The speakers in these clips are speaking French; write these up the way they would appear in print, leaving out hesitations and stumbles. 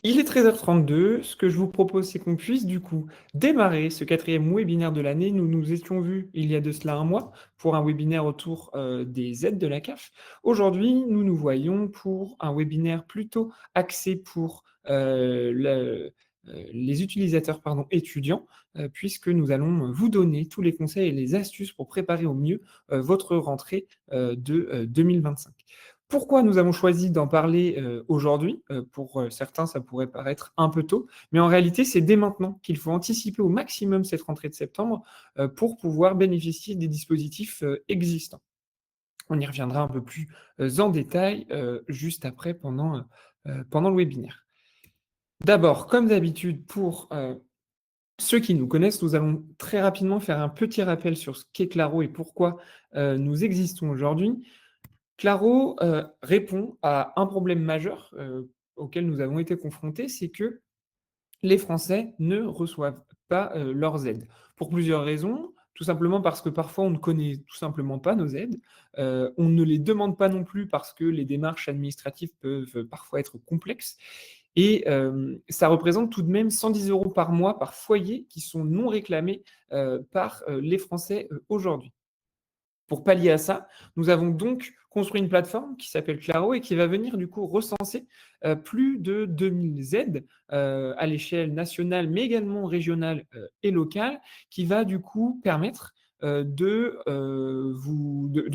Il est 13h32. Ce que je vous propose, c'est qu'on puisse du coup démarrer ce quatrième webinaire de l'année. Nous nous étions vus il y a de cela un mois pour un webinaire autour des aides de la CAF. Aujourd'hui, nous nous voyons pour un webinaire plutôt axé pour les utilisateurs étudiants, puisque nous allons vous donner tous les conseils et les astuces pour préparer au mieux votre rentrée de 2025. Pourquoi nous avons choisi d'en parler aujourd'hui? Pour certains, ça pourrait paraître un peu tôt, mais en réalité, c'est dès maintenant qu'il faut anticiper au maximum cette rentrée de septembre pour pouvoir bénéficier des dispositifs existants. On y reviendra un peu plus en détail juste après pendant le webinaire. D'abord, comme d'habitude, pour ceux qui nous connaissent, nous allons très rapidement faire un petit rappel sur ce qu'est Claro et pourquoi nous existons aujourd'hui. Claro répond à un problème majeur auquel nous avons été confrontés, c'est que les Français ne reçoivent pas leurs aides. Pour plusieurs raisons, tout simplement parce que parfois on ne connaît tout simplement pas nos aides, on ne les demande pas non plus parce que les démarches administratives peuvent parfois être complexes, et ça représente tout de même 110 € par mois par foyer qui sont non réclamés par les Français aujourd'hui. Pour pallier à ça, nous avons donc construit une plateforme qui s'appelle Claro et qui va venir du coup recenser plus de 2000 aides à l'échelle nationale, mais également régionale et locale, qui va du coup permettre de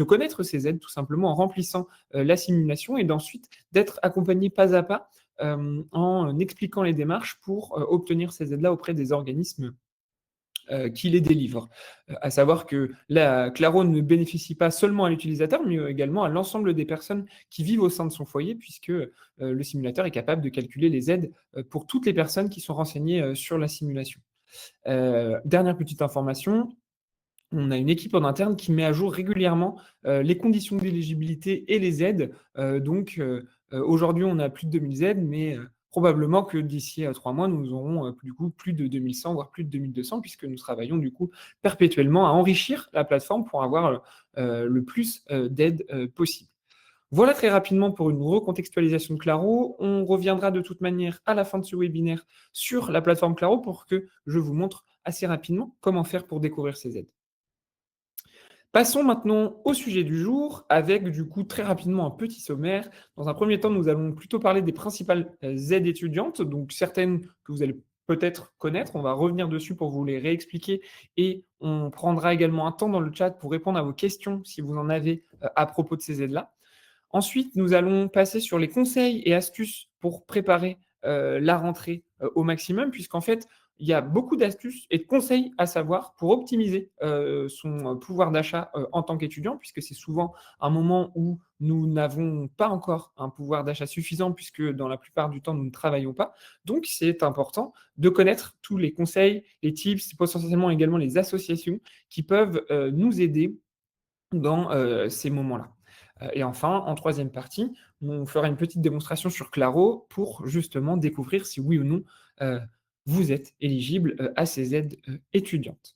connaître ces aides tout simplement en remplissant la simulation et d'ensuite d'être accompagné pas à pas en expliquant les démarches pour obtenir ces aides-là auprès des organismes qui les délivrent. À savoir que la Claro ne bénéficie pas seulement à l'utilisateur, mais également à l'ensemble des personnes qui vivent au sein de son foyer, puisque le simulateur est capable de calculer les aides pour toutes les personnes qui sont renseignées sur la simulation. Dernière petite information, on a une équipe en interne qui met à jour régulièrement les conditions d'éligibilité et les aides. Aujourd'hui, on a plus de 2000 aides, mais probablement que d'ici 3 mois, nous aurons du coup plus de 2100, voire plus de 2200, puisque nous travaillons du coup perpétuellement à enrichir la plateforme pour avoir le plus d'aides possible. Voilà très rapidement pour une recontextualisation de Claro. On reviendra de toute manière à la fin de ce webinaire sur la plateforme Claro pour que je vous montre assez rapidement comment faire pour découvrir ces aides. Passons maintenant au sujet du jour, avec du coup très rapidement un petit sommaire. Dans un premier temps, nous allons plutôt parler des principales aides étudiantes, donc certaines que vous allez peut-être connaître. On va revenir dessus pour vous les réexpliquer et on prendra également un temps dans le chat pour répondre à vos questions si vous en avez à propos de ces aides-là. Ensuite, nous allons passer sur les conseils et astuces pour préparer la rentrée au maximum, puisqu'en fait, il y a beaucoup d'astuces et de conseils à savoir pour optimiser son pouvoir d'achat en tant qu'étudiant, puisque c'est souvent un moment où nous n'avons pas encore un pouvoir d'achat suffisant, puisque dans la plupart du temps, nous ne travaillons pas. Donc, c'est important de connaître tous les conseils, les tips, potentiellement également les associations qui peuvent nous aider dans ces moments-là. Et enfin, en troisième partie, on fera une petite démonstration sur Claro pour justement découvrir si oui ou non euh, vous êtes éligible à ces aides étudiantes.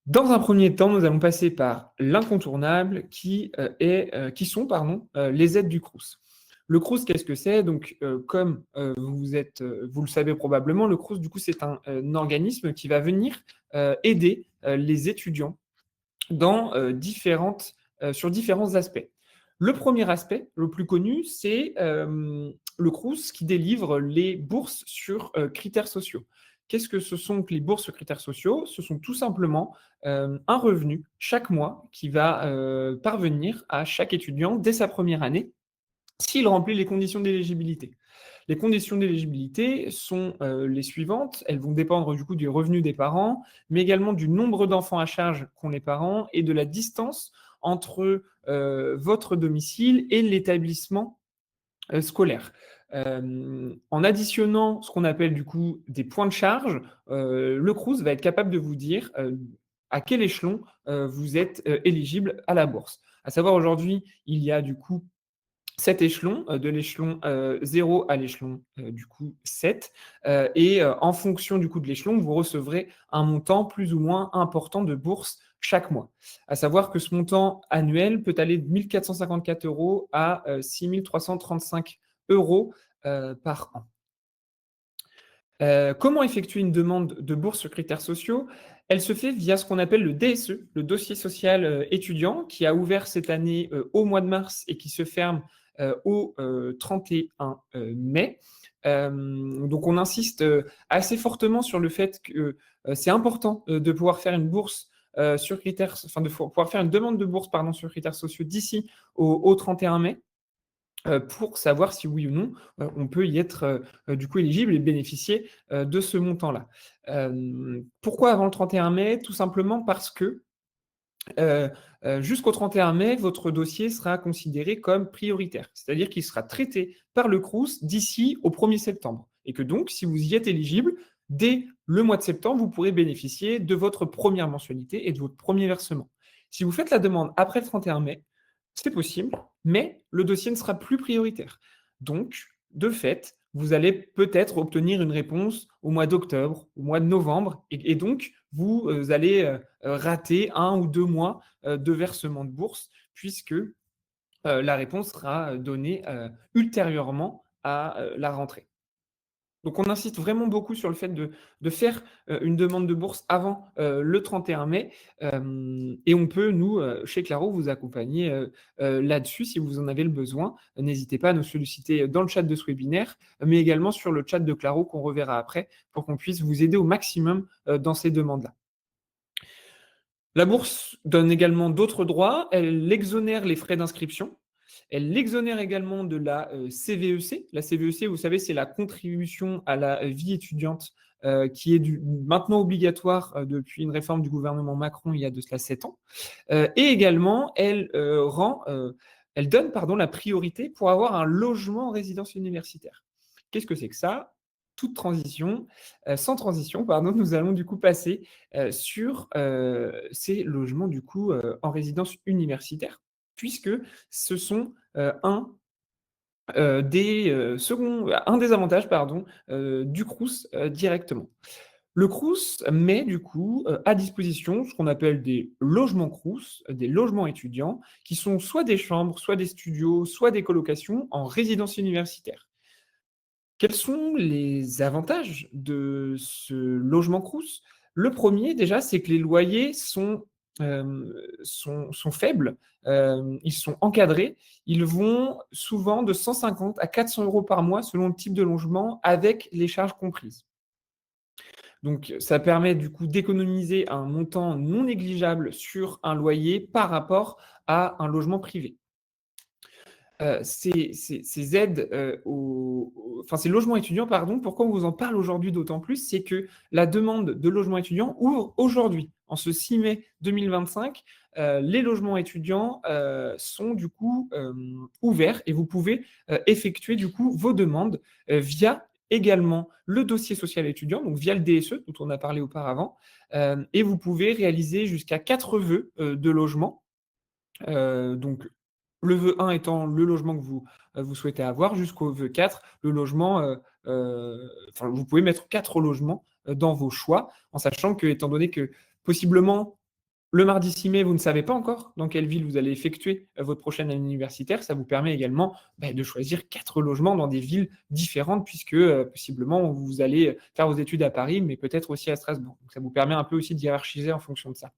Dans un premier temps, nous allons passer par l'incontournable qui sont les aides du Crous. Le Crous, qu'est-ce que c'est? Donc, comme vous le savez probablement, le Crous, du coup, c'est un organisme qui va venir aider les étudiants dans, sur différents aspects. Le premier aspect, le plus connu, c'est le Crous qui délivre les bourses sur critères sociaux. Qu'est-ce que ce sont que les bourses sur critères sociaux? Ce sont tout simplement un revenu chaque mois qui va parvenir à chaque étudiant dès sa première année s'il remplit les conditions d'éligibilité. Les conditions d'éligibilité sont les suivantes. Elles vont dépendre du coup du revenu des parents, mais également du nombre d'enfants à charge qu'ont les parents et de la distance entre votre domicile et l'établissement scolaire. En additionnant ce qu'on appelle du coup des points de charge, le Crous va être capable de vous dire à quel échelon vous êtes éligible à la bourse. À savoir aujourd'hui, il y a du coup 7 échelons, de l'échelon 0 à l'échelon du coup 7. Et en fonction du coup de l'échelon, vous recevrez un montant plus ou moins important de bourse chaque mois. À savoir que ce montant annuel peut aller de 1 454 € à 6 335 € par an. Comment effectuer une demande de bourse sur critères sociaux? Elle se fait via ce qu'on appelle le DSE, le dossier social, étudiant, qui a ouvert cette année, au mois de mars et qui se ferme, au, 31 mai. Donc on insiste, assez fortement sur le fait que, c'est important, de pouvoir faire une bourse, sur critères enfin de pouvoir faire une demande de bourse, pardon, sur critères sociaux d'ici au 31 mai. Pour savoir si oui ou non, on peut y être, du coup éligible et bénéficier, de ce montant-là. Pourquoi avant le 31 mai? Tout simplement parce que, Heu jusqu'au 31 mai, votre dossier sera considéré comme prioritaire. C'est-à-dire qu'il sera traité par le Crous d'ici au 1er septembre et que donc si vous y êtes éligible, dès le mois de septembre, vous pourrez bénéficier de votre première mensualité et de votre premier versement. Si vous faites la demande après le 31 mai, c'est possible, mais le dossier ne sera plus prioritaire. Donc, de fait, vous allez peut-être obtenir une réponse au mois d'octobre, au mois de novembre et donc vous, allez, rater 1 ou 2 mois, de versement de bourse puisque, la réponse sera, donnée, ultérieurement à, la rentrée. Donc on insiste vraiment beaucoup sur le fait de faire, une demande de bourse avant, le 31 mai, et on peut nous, chez Claro, vous accompagner, là-dessus si vous en avez le besoin. N'hésitez pas à nous solliciter dans le chat de ce webinaire, mais également sur le chat de Claro qu'on reverra après pour qu'on puisse vous aider au maximum, dans ces demandes-là. La bourse donne également d'autres droits. Elle exonère les frais d'inscription. Elle l'exonère également de la CVEC. La CVEC, vous savez, c'est la contribution à la vie étudiante qui est maintenant obligatoire depuis une réforme du gouvernement Macron il y a de cela 7 ans. Et également, elle donne pardon, la priorité pour avoir un logement en résidence universitaire. Qu'est-ce que c'est que ça? Toute transition, sans transition, pardon, nous allons du coup passer sur ces logements du coup en résidence universitaire, puisque ce sont un des avantages pardon, du Crous directement. Le Crous met du coup, à disposition ce qu'on appelle des logements Crous, des logements étudiants, qui sont soit des chambres, soit des studios, soit des colocations en résidence universitaire. Quels sont les avantages de ce logement Crous? Le premier déjà, c'est que les loyers sont faibles, ils sont encadrés. Ils vont souvent de 150 à 400 € par mois selon le type de logement avec les charges comprises. Donc ça permet du coup d'économiser un montant non négligeable sur un loyer par rapport à un logement privé. Ces aides, enfin ces logements étudiants pardon, pourquoi on vous en parle aujourd'hui d'autant plus? C'est que la demande de logements étudiants ouvre aujourd'hui. En ce 6 mai 2025, les logements étudiants, sont du coup, ouverts et vous pouvez, effectuer du coup vos demandes, via également le dossier social étudiant, donc via le DSE dont on a parlé auparavant, et vous pouvez réaliser jusqu'à 4 vœux, de logement. Donc le vœu 1 étant le logement que vous souhaitez avoir, jusqu'au vœu 4, le logement, enfin vous pouvez mettre 4 logements, dans vos choix, en sachant que, étant donné que possiblement le mardi 6 mai, vous ne savez pas encore dans quelle ville vous allez effectuer, votre prochaine année universitaire, ça vous permet également, de choisir 4 logements dans des villes différentes puisque, possiblement vous allez faire vos études à Paris, mais peut-être aussi à Strasbourg. Donc ça vous permet un peu aussi de hiérarchiser en fonction de ça.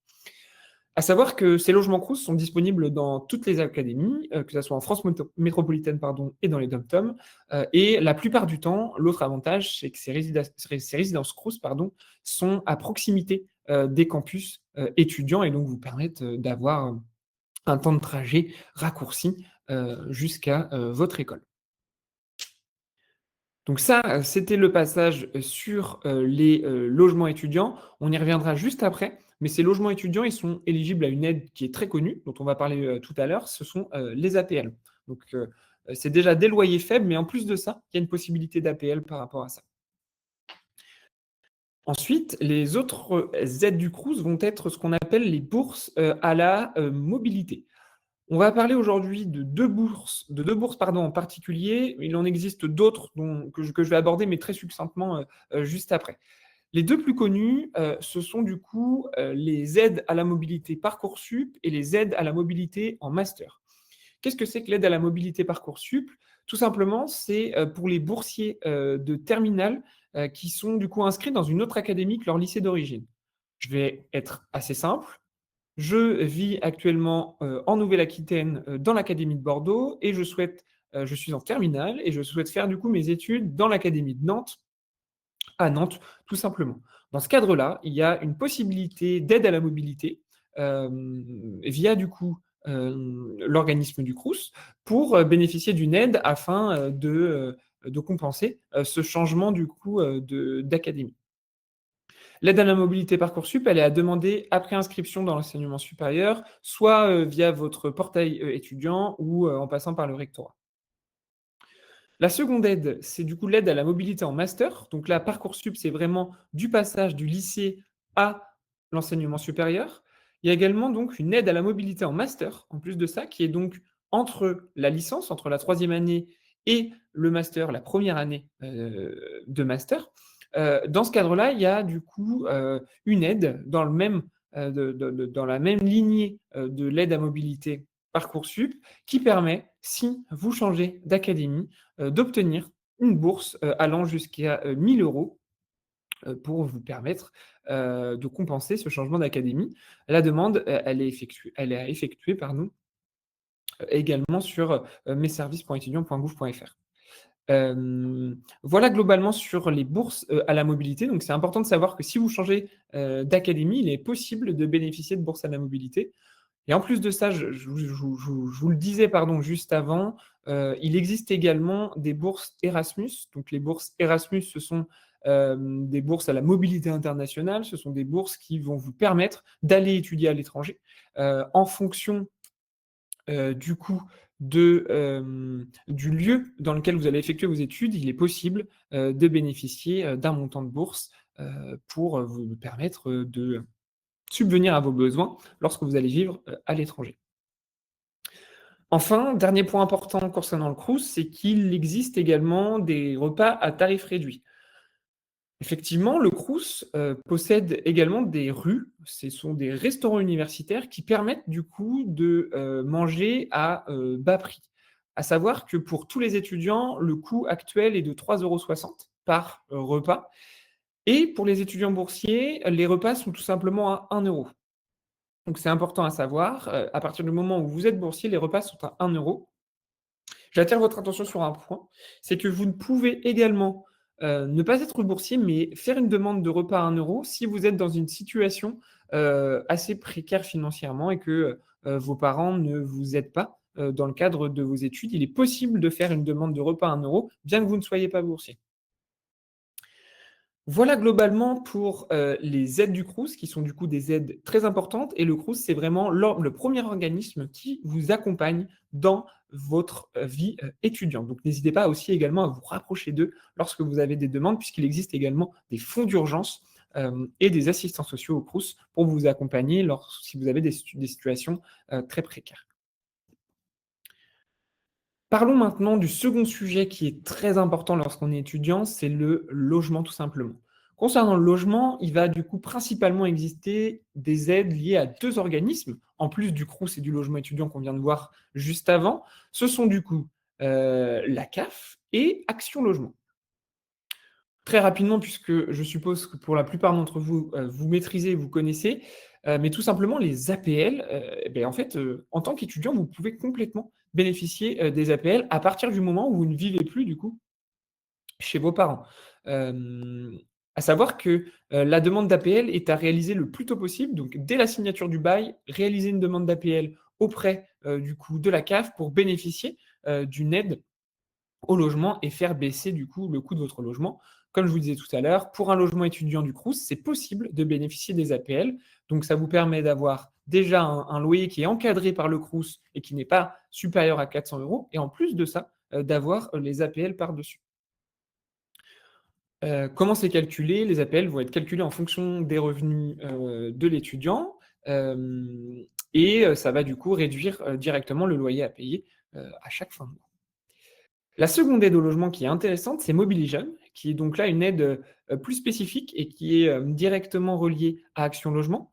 À savoir que ces logements Crous sont disponibles dans toutes les académies, que ça soit en France métropolitaine pardon et dans les DOM-TOM, et la plupart du temps, l'autre avantage, c'est que ces résidences Crous pardon, sont à proximité, des campus, étudiants et donc vous permettent, d'avoir, un temps de trajet raccourci, jusqu'à, votre école. Donc ça, c'était le passage, sur, les, logements étudiants. On y reviendra juste après, mais ces logements étudiants, ils sont éligibles à une aide qui est très connue, dont on va parler, tout à l'heure, ce sont, les APL. Donc, c'est déjà des loyers faibles, mais en plus de ça, il y a une possibilité d'APL par rapport à ça. Ensuite, les autres, aides du Crous vont être ce qu'on appelle les bourses, à la, mobilité. On va parler aujourd'hui de 2 bourses pardon, en particulier. Il en existe d'autres dont que je vais aborder, mais très succinctement, juste après. Les 2 plus connus, ce sont du coup, les aides à la mobilité Parcoursup et les aides à la mobilité en master. Qu'est-ce que c'est que l'aide à la mobilité Parcoursup? Tout simplement, c'est, pour les boursiers, de terminale, qui sont du coup inscrits dans une autre académie que leur lycée d'origine. Je vais être assez simple. Je vis actuellement, en Nouvelle-Aquitaine, dans l'académie de Bordeaux et je suis en terminale et je souhaite faire du coup mes études dans l'académie de Nantes, à Nantes, tout simplement. Dans ce cadre-là, il y a une possibilité d'aide à la mobilité, via du coup, l'organisme du Crous pour, bénéficier d'une aide afin, de compenser, ce changement du coup, de d'académie. L'aide à la mobilité Parcoursup, elle est à demander après inscription dans l'enseignement supérieur, soit, via votre portail, étudiant ou, en passant par le rectorat. La seconde aide, c'est du coup l'aide à la mobilité en master. Donc là, Parcoursup, c'est vraiment du passage du lycée à l'enseignement supérieur. Il y a également donc une aide à la mobilité en master, en plus de ça, qui est donc entre la licence, entre la troisième année et le master, la première année de master. Dans ce cadre-là, il y a du coup une aide dans, le même, dans la même lignée de l'aide à mobilité Parcoursup qui permet, si vous changez d'académie, d'obtenir une bourse, allant jusqu'à, 1 000 € pour vous permettre, de compenser ce changement d'académie. La demande, elle est à effectuer, pardon, également sur, messervices.étudiants.gouv.fr. Voilà globalement sur les bourses, à la mobilité. Donc c'est important de savoir que si vous changez, d'académie, il est possible de bénéficier de bourses à la mobilité. Et en plus de ça, je vous le disais, pardon, juste avant, il existe également des bourses Erasmus. Donc les bourses Erasmus, ce sont, des bourses à la mobilité internationale. Ce sont des bourses qui vont vous permettre d'aller étudier à l'étranger, en fonction, du coup du lieu dans lequel vous allez effectuer vos études. Il est possible, de bénéficier, d'un montant de bourse, pour, vous permettre, de subvenir à vos besoins lorsque vous allez vivre, à l'étranger. Enfin, dernier point important concernant le Crous, c'est qu'il existe également des repas à tarif réduit. Effectivement, le Crous, possède également des rues. Ce sont des restaurants universitaires qui permettent du coup de, manger à, bas prix. À savoir que pour tous les étudiants, le coût actuel est de 3,60 € par, repas et pour les étudiants boursiers, les repas sont tout simplement à 1 €. Donc c'est important à savoir, à partir du moment où vous êtes boursier, les repas sont à 1 €. J'attire votre attention sur un point, c'est que vous ne pouvez également, ne pas être boursier, mais faire une demande de repas à 1 € si vous êtes dans une situation, assez précaire financièrement et que, vos parents ne vous aident pas, dans le cadre de vos études. Il est possible de faire une demande de repas à 1 € bien que vous ne soyez pas boursier. Voilà globalement pour, les aides du Crous qui sont du coup des aides très importantes et le Crous, c'est vraiment le premier organisme qui vous accompagne dans votre, vie, étudiante. Donc n'hésitez pas aussi également à vous rapprocher d'eux lorsque vous avez des demandes puisqu'il existe également des fonds d'urgence, et des assistants sociaux au Crous pour vous accompagner si vous avez des situations, très précaires. Parlons maintenant du second sujet qui est très important lorsqu'on est étudiant, c'est le logement tout simplement. Concernant le logement, il va du coup principalement exister des aides liées à 2 organismes, en plus du Crous et du logement étudiant qu'on vient de voir juste avant. Ce sont du coup, la CAF et Action Logement. Très rapidement, puisque je suppose que pour la plupart d'entre vous, vous maîtrisez, vous connaissez, mais tout simplement les APL, en fait, en tant qu'étudiant, vous pouvez complètement bénéficier, des APL à partir du moment où vous ne vivez plus du coup chez vos parents. Hem, à savoir que, la demande d'APL est à réaliser le plus tôt possible, donc dès la signature du bail, réaliser une demande d'APL auprès, du coup de la CAF pour bénéficier, d'une aide au logement et faire baisser du coup le coût de votre logement. Comme je vous disais tout à l'heure, pour un logement étudiant du Crous, c'est possible de bénéficier des APL. Donc ça vous permet d'avoir déjà un loyer qui est encadré par le Crous et qui n'est pas supérieur à 400 € et en plus de ça, d'avoir, les APL par-dessus. Comment c'est calculé? Les APL vont être calculés en fonction des revenus, de l'étudiant, hem et ça va du coup réduire, directement le loyer à payer, à chaque fin de mois. La seconde aide au logement qui est intéressante, c'est Mobily Jeunes, qui est donc là une aide, plus spécifique et qui est, directement reliée à Action Logement.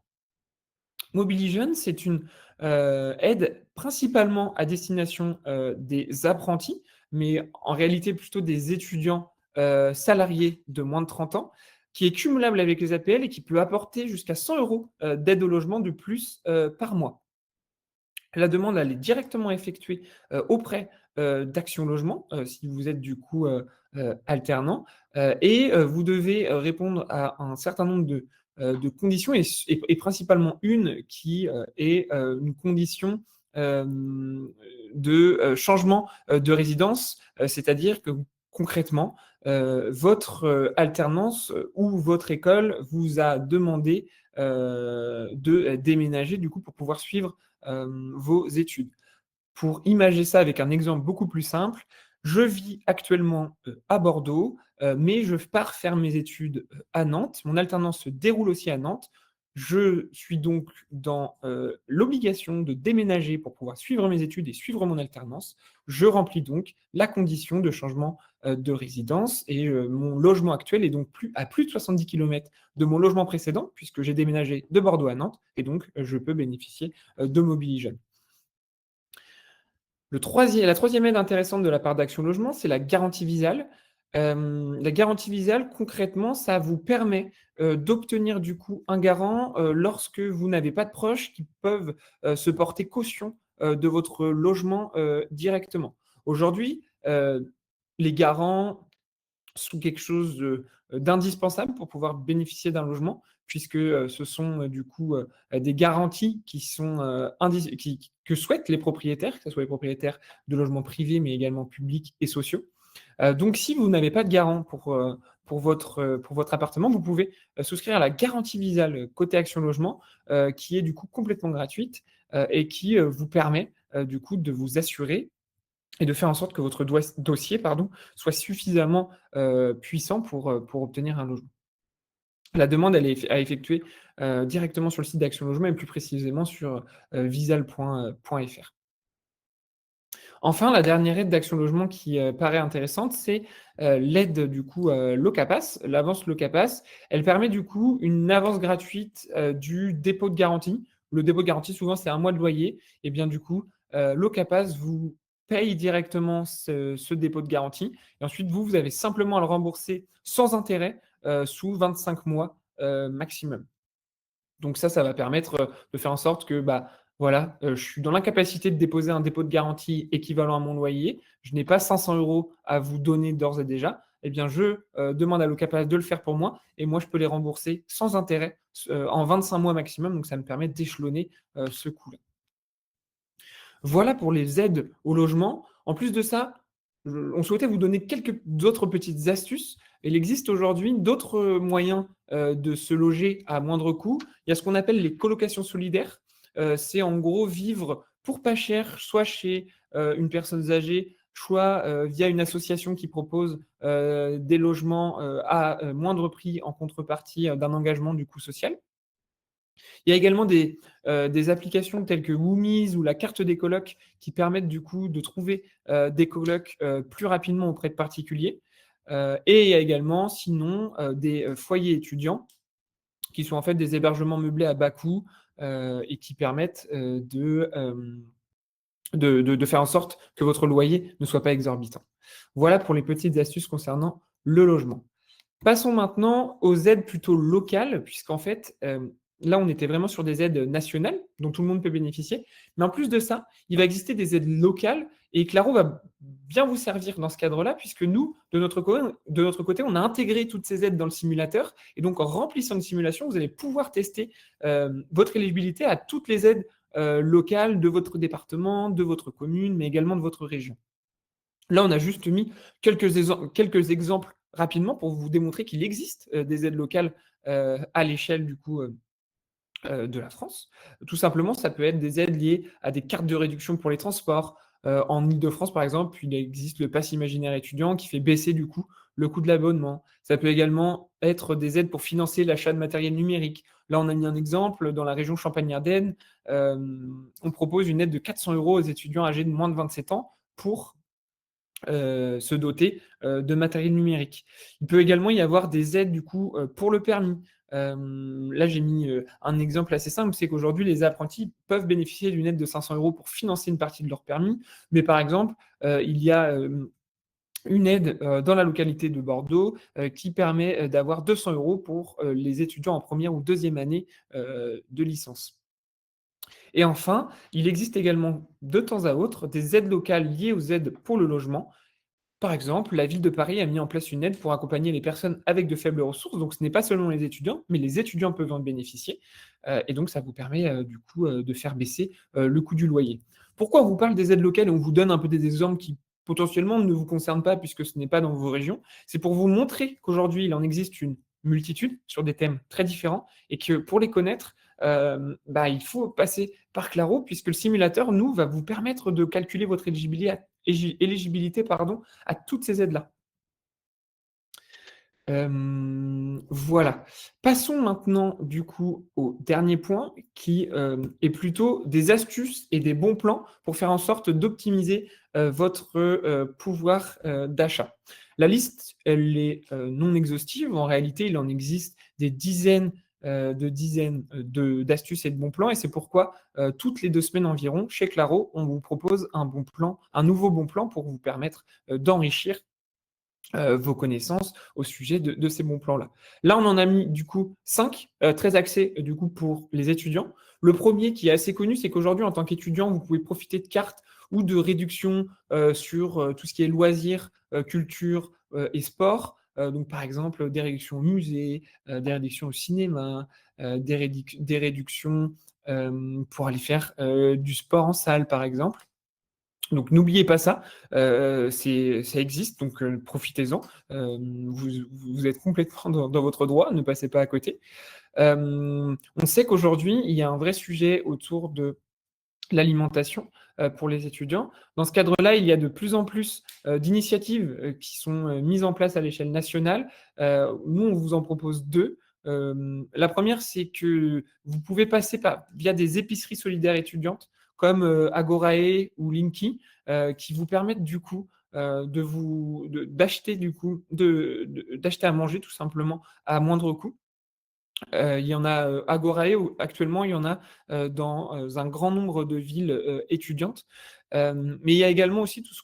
Mobily Jeunes, c'est une, aide principalement à destination, des apprentis, mais en réalité plutôt des étudiants, salariés de moins de 30 ans, qui est cumulable avec les APL et qui peut apporter jusqu'à 100 € d'aide au logement de plus, par mois. La demande, elle est directement effectuée, auprès, d'Action Logement, si vous êtes du coup, alternant, et vous devez, répondre à un certain nombre de conditions et principalement une qui, est, une condition, hem, de, changement, de résidence, c'est-à-dire que concrètement, votre, alternance, ou votre école vous a demandé, de, déménager du coup pour pouvoir suivre vos études. Pour imager ça avec un exemple beaucoup plus simple, je vis actuellement, à Bordeaux, mais je pars faire mes études, à Nantes. Mon alternance se déroule aussi à Nantes. Je suis donc dans, l'obligation de déménager pour pouvoir suivre mes études et suivre mon alternance. Je remplis donc la condition de changement, de résidence et mon logement actuel est donc à plus de 70 kilomètres de mon logement précédent puisque j'ai déménagé de Bordeaux à Nantes et donc je peux bénéficier, de Mobili Jeunes. La troisième aide intéressante de la part d'Action Logement, c'est la garantie Visale. La garantie Visale, concrètement, ça vous permet, d'obtenir du coup un garant, lorsque vous n'avez pas de proches qui peuvent, se porter caution, de votre logement, directement. Aujourd'hui, les garants sont quelque chose d'indispensable pour pouvoir bénéficier d'un logement puisque, ce sont, du coup, des garanties qui sont, que souhaitent les propriétaires, que ce soit les propriétaires de logements privés, mais également publics et sociaux. Donc si vous n'avez pas de garant pour votre appartement, vous pouvez, souscrire à la garantie Visale, côté Action Logement, qui est du coup complètement gratuite, et qui, vous permet, du coup de vous assurer et de faire en sorte que votre dossier, pardon, soit suffisamment, puissant pour obtenir un logement. La demande, elle est à effectuer, directement sur le site d'Action Logement et plus précisément sur, visal.fr. Enfin, la dernière aide d'Action Logement qui, paraît intéressante, c'est, l'aide du coup, Locapass, l'avance Locapass. Elle permet du coup une avance gratuite, du dépôt de garantie. Le dépôt de garantie, souvent, c'est 1 mois de loyer et bien du coup, Locapass vous paye directement ce dépôt de garantie et ensuite vous avez simplement à le rembourser sans intérêt, sous 25 mois, maximum. Donc ça va permettre, de faire en sorte que, bah, voilà, je suis dans l'incapacité de déposer un dépôt de garantie équivalent à mon loyer. Je n'ai pas 500 € à vous donner d'ores et déjà. Eh bien, je, demande à Locapass de le faire pour moi et moi, je peux les rembourser sans intérêt, en 25 mois maximum. Donc ça me permet d'échelonner, ce coût-là. Voilà pour les aides au logement. En plus de ça, on souhaitait vous donner quelques d'autres petites astuces. Il existe aujourd'hui d'autres, moyens, de se loger à moindre coût. Il y a ce qu'on appelle les colocations solidaires. C'est en gros vivre pour pas cher, soit chez, une personne âgée, soit, via une association qui propose, des logements, à, moindre prix en contrepartie, d'un engagement du coup social. Il y a également des applications telles que Woomies ou la carte des colocs qui permettent du coup de trouver, des colocs, plus rapidement auprès de particuliers. Et il y a également sinon, des, foyers étudiants qui sont en fait des hébergements meublés à bas coût, et qui permettent, de faire en sorte que votre loyer ne soit pas exorbitant. Voilà pour les petites astuces concernant le logement. Passons maintenant aux aides plutôt locales, puisqu'en fait, là, on était vraiment sur des aides nationales dont tout le monde peut bénéficier. Mais en plus de ça, il va exister des aides locales et Claro va bien vous servir dans ce cadre-là, puisque nous, de notre côté, on a intégré toutes ces aides dans le simulateur. Et donc, en remplissant une simulation, vous allez pouvoir tester votre éligibilité à toutes les aides locales de votre département, de votre commune, mais également de votre région. Là, on a juste mis quelques exemples rapidement pour vous démontrer qu'il existe, des aides locales, à l'échelle du coup, de la France. Tout simplement, ça peut être des aides liées à des cartes de réduction pour les transports. En Île-de-France, par exemple, il existe le pass imaginaire étudiant qui fait baisser du coup le coût de l'abonnement. Ça peut également être des aides pour financer l'achat de matériel numérique. Là, on a mis un exemple dans la région Champagne-Ardenne, on propose une aide de 400 € aux étudiants âgés de moins de 27 ans pour se doter, de matériel numérique. Il peut également y avoir des aides du coup, pour le permis. Là, j'ai mis, un exemple assez simple, c'est qu'aujourd'hui les apprentis peuvent bénéficier d'une aide de 500 € pour financer une partie de leur permis. Mais par exemple, il y a, une aide dans la localité de Bordeaux qui permet d'avoir 200 € pour les étudiants en première ou deuxième année de licence. Et enfin, il existe également de temps à autre des aides locales liées aux aides pour le logement. Par exemple, la ville de Paris a mis en place une aide pour accompagner les personnes avec de faibles ressources. Donc, ce n'est pas seulement les étudiants, mais les étudiants peuvent en bénéficier. Et donc, ça vous permet du coup de faire baisser le coût du loyer. Pourquoi on vous parle des aides locales et on vous donne un peu des exemples qui potentiellement ne vous concernent pas puisque ce n'est pas dans vos régions? C'est pour vous montrer qu'aujourd'hui, il en existe une multitude sur des thèmes très différents et que pour les connaître, il faut passer par Claro puisque le simulateur, nous, va vous permettre de calculer votre éligibilité à toutes ces aides-là. Voilà. Passons maintenant du coup au dernier point qui, est plutôt des astuces et des bons plans pour faire en sorte d'optimiser, votre, pouvoir, d'achat. La liste, elle est, non exhaustive. En réalité, il en existe des dizaines, d'astuces et de bons plans et c'est pourquoi, toutes les 2 semaines environ, chez Claro, on vous propose un nouveau bon plan pour vous permettre, d'enrichir vos connaissances au sujet de ces bons plans-là. Là, on en a mis du coup 5, très axés du coup pour les étudiants. Le premier qui est assez connu, c'est qu'aujourd'hui, en tant qu'étudiant, vous pouvez profiter de cartes ou de réductions sur tout ce qui est loisirs, culture et sport. Donc, par exemple, des réductions au musée, des réductions au cinéma, des réductions pour aller faire du sport en salle, par exemple. Donc n'oubliez pas ça, ça existe, donc profitez-en. Vous êtes complètement dans votre droit, ne passez pas à côté. On sait qu'aujourd'hui, il y a un vrai sujet autour de l'alimentation, pour les étudiants. Dans ce cadre-là, il y a de plus en plus, d'initiatives, qui sont, mises en place à l'échelle nationale. Nous, on vous en propose 2. La première, c'est que vous pouvez passer via des épiceries solidaires étudiantes comme, Agorae ou Linky, qui vous permettent du coup, d'acheter d'acheter à manger tout simplement à moindre coût. Il y en a, Agorae où actuellement il y en a, dans, un grand nombre de villes, étudiantes. Mais il y a également aussi tout ce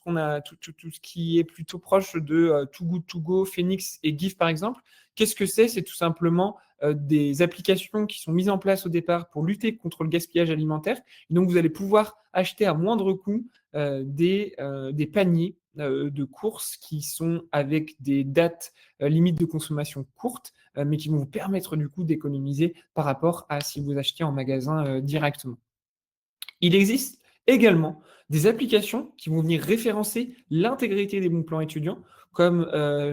qui est plutôt proche de, Too Good To Go, Phoenix et Give par exemple. Qu'est-ce que c'est? C'est tout simplement, des applications qui sont mises en place au départ pour lutter contre le gaspillage alimentaire. Donc vous allez pouvoir acheter à moindre coût, des paniers, de courses qui sont avec des dates, limites de consommation courtes, mais qui vont vous permettre du coup d'économiser par rapport à si vous achetiez en magasin directement. Il existe également des applications qui vont venir référencer l'intégrité des bons plans étudiants, comme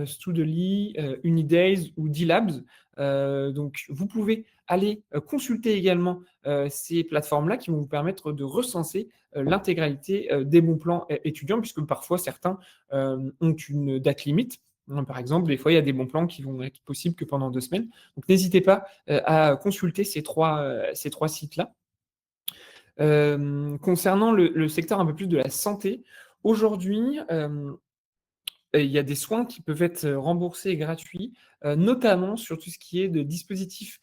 Studely, Unidays ou D-Labs. Donc, vous pouvez aller consulter également ces plateformes-là qui vont vous permettre de recenser l'intégralité des bons plans étudiants, puisque parfois certains ont une date limite. Par exemple, des fois, il y a des bons plans qui vont être possibles que pendant 2 semaines. Donc, n'hésitez pas à consulter ces trois sites-là. Concernant le secteur un peu plus de la santé, aujourd'hui, il y a des soins qui peuvent être remboursés et gratuits, notamment sur tout ce qui est de dispositifs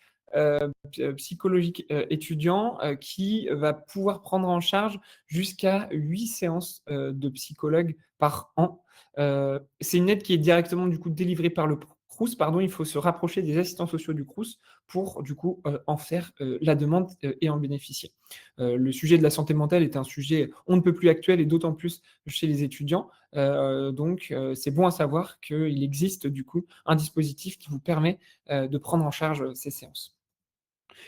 psychologiques étudiants qui va pouvoir prendre en charge jusqu'à 8 séances de psychologue par an. C'est une aide qui est directement du coup délivrée par le Crous, pardon, il faut se rapprocher des assistants sociaux du Crous pour du coup en faire la demande et en bénéficier. Le sujet de la santé mentale est un sujet on ne peut plus actuel et d'autant plus chez les étudiants. Donc, c'est bon à savoir qu'il existe du coup un dispositif qui vous permet de prendre en charge ces séances.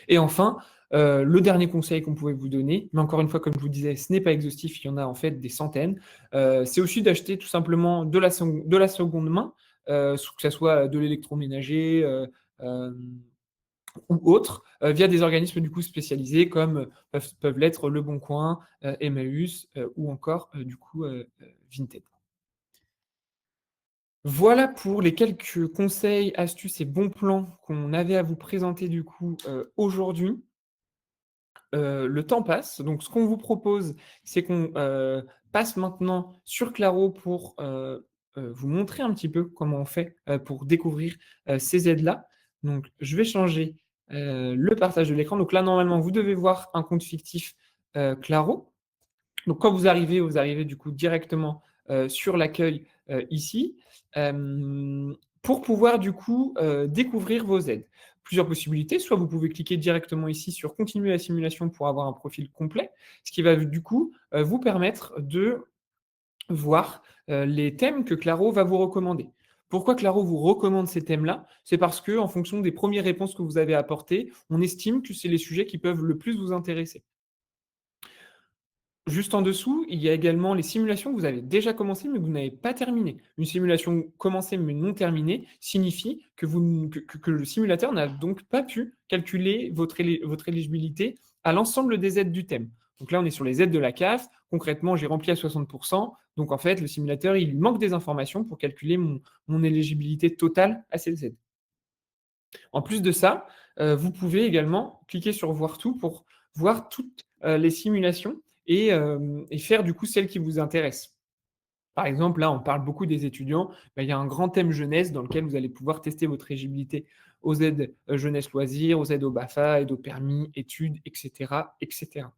Et enfin, le dernier conseil qu'on pouvait vous donner, mais encore une fois, comme je vous disais, ce n'est pas exhaustif, il y en a en fait des centaines, c'est aussi d'acheter tout simplement de la seconde main, que ça soit de l'électroménager, ou autres, via des organismes du coup spécialisés comme peuvent l'être Le Bon Coin, Emmaüs, ou encore du coup Vinted. Voilà pour les quelques conseils, astuces et bons plans qu'on avait à vous présenter du coup aujourd'hui. Le temps passe, donc ce qu'on vous propose, c'est qu'on passe maintenant sur Claro pour vous montrer un petit peu comment on fait pour découvrir ces aides-là. Donc, je vais changer le partage de l'écran. Donc là, normalement, vous devez voir un compte fictif Claro. Donc, quand vous arrivez du coup directement sur l'accueil ici, hem, pour pouvoir du coup, découvrir vos aides. Plusieurs possibilités, soit vous pouvez cliquer directement ici sur «Continuer la simulation» pour avoir un profil complet, ce qui va du coup, vous permettre de voir, les thèmes que Claro va vous recommander. Pourquoi Claro vous recommande ces thèmes-là? C'est parce qu'en fonction des premières réponses que vous avez apportées, on estime que c'est les sujets qui peuvent le plus vous intéresser. Juste en dessous, il y a également les simulations que vous avez déjà commencées, mais que vous n'avez pas terminées. Une simulation commencée, mais non terminée, signifie que vous n que le simulateur n'a donc pas pu calculer votre éligibilité à l'ensemble des aides du thème. Donc là, on est sur les aides de la CAF. Concrètement, j'ai rempli à 60. Donc en fait, le simulateur, il lui manque des informations pour calculer mon éligibilité totale à ces aides. En plus de ça, vous pouvez également cliquer sur «Voir tout» pour voir toutes, les simulations et faire du coup celles qui vous intéressent. Par exemple, là, on parle beaucoup des étudiants, bah, il y a un grand thème jeunesse dans lequel vous allez pouvoir tester votre éligibilité aux aides, jeunesse loisirs, aux aides au BAFA, aides au permis, études et cetera et cetera.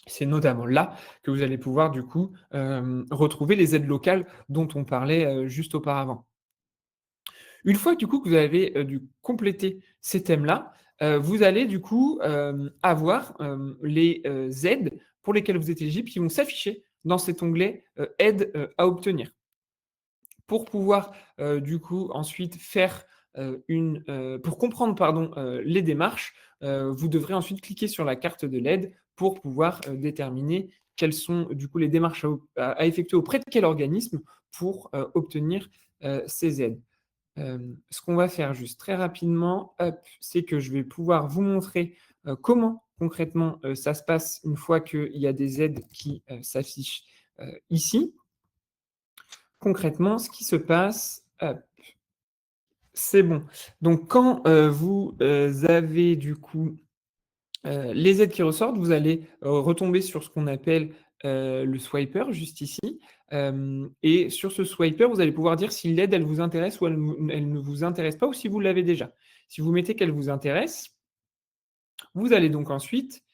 C'est notamment là que vous allez pouvoir du coup, retrouver les aides locales dont on parlait, juste auparavant. Une fois du coup que vous avez, complété ces thèmes-là, vous allez du coup, avoir, les, aides pour lesquelles vous êtes éligible qui vont s'afficher dans cet onglet, «Aides, à obtenir». Pour pouvoir, du coup ensuite faire, pour comprendre pardon, les démarches, vous devrez ensuite cliquer sur la carte de l'aide pour pouvoir, déterminer quelles sont du coup les démarches à effectuer auprès de quel organisme pour, obtenir, ces aides. Ce qu'on va faire juste très rapidement, hop, c'est que je vais pouvoir vous montrer, comment concrètement, ça se passe une fois qu'il y a des aides qui, s'affichent, ici. Concrètement, ce qui se passe, hop, c'est bon. Donc quand, vous, avez du coup, les aides qui ressortent, vous allez, retomber sur ce qu'on appelle, le swiper juste ici, et sur ce swiper, vous allez pouvoir dire si l'aide, elle vous intéresse ou elle ne vous intéresse pas ou si vous l'avez déjà. Si vous mettez qu'elle vous intéresse, vous allez donc ensuite,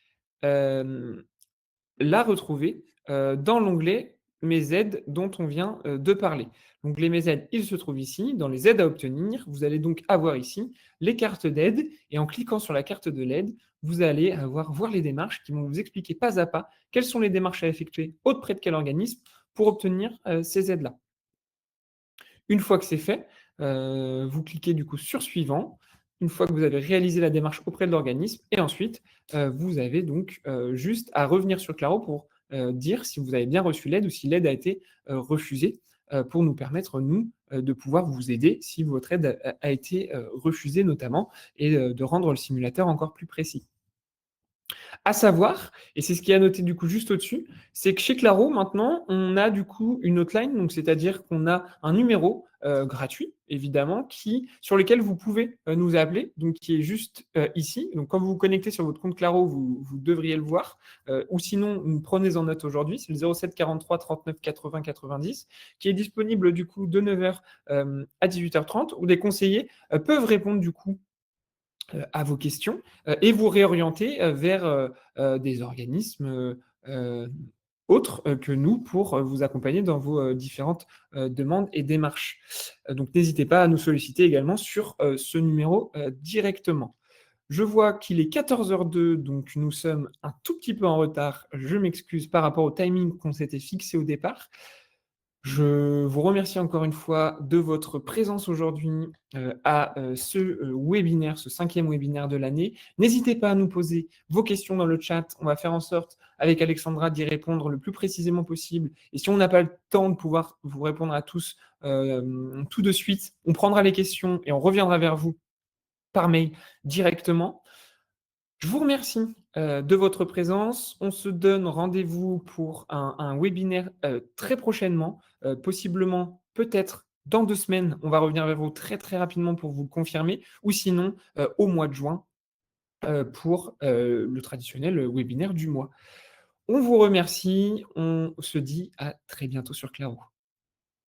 hem la retrouver, dans l'onglet «Mes aides» dont on vient, de parler. L'onglet «Mes aides», il se trouve ici, dans les aides à obtenir. Vous allez donc avoir ici les cartes d'aide et en cliquant sur la carte de l'aide, vous allez voir les démarches qui vont vous expliquer pas à pas quelles sont les démarches à effectuer auprès de quel organisme pour obtenir, ces aides-là. Une fois que c'est fait, vous cliquez du coup sur «Suivant», une fois que vous avez réalisé la démarche auprès de l'organisme et ensuite, vous avez donc, juste à revenir sur Claro pour, dire si vous avez bien reçu l'aide ou si l'aide a été, refusée, pour nous permettre, nous, de pouvoir vous aider si votre aide a été, refusée notamment et de rendre le simulateur encore plus précis. À savoir, et c'est ce qui est à noter du coup juste au-dessus, c'est que chez Claro maintenant, on a du coup une hotline, donc c'est-à-dire qu'on a un numéro, gratuit évidemment, sur lequel vous pouvez, nous appeler, donc qui est juste, ici. Donc quand vous vous connectez sur votre compte Claro, vous devriez le voir, ou sinon, prenez-en note aujourd'hui, c'est le 07 43 39 80 90, qui est disponible du coup de 9 h à 18 h 30, où des conseillers, peuvent répondre du coup à vos questions, et vous réorienter, vers, des organismes, autres, que nous pour, vous accompagner dans vos, différentes, demandes et démarches. Donc n'hésitez pas à nous solliciter également sur, ce numéro, directement. Je vois qu'il est 14 h 02, donc nous sommes un tout petit peu en retard. Je m'excuse par rapport au timing qu'on s'était fixé au départ. Je vous remercie encore une fois de votre présence aujourd'hui, à, ce, webinaire, ce 5e webinaire de l'année. N'hésitez pas à nous poser vos questions dans le chat. On va faire en sorte, avec Alexandra, d'y répondre le plus précisément possible et si on n'a pas le temps de pouvoir vous répondre à tous, tout de suite, on prendra les questions et on reviendra vers vous par mail directement. Je vous remercie, de votre présence. On se donne rendez-vous pour un webinaire, très prochainement, possiblement, peut-être dans 2 semaines. On va revenir vers vous très, très rapidement pour vous le confirmer ou sinon, au mois de juin, pour, le traditionnel, webinaire du mois. On vous remercie, on se dit à très bientôt sur Claro.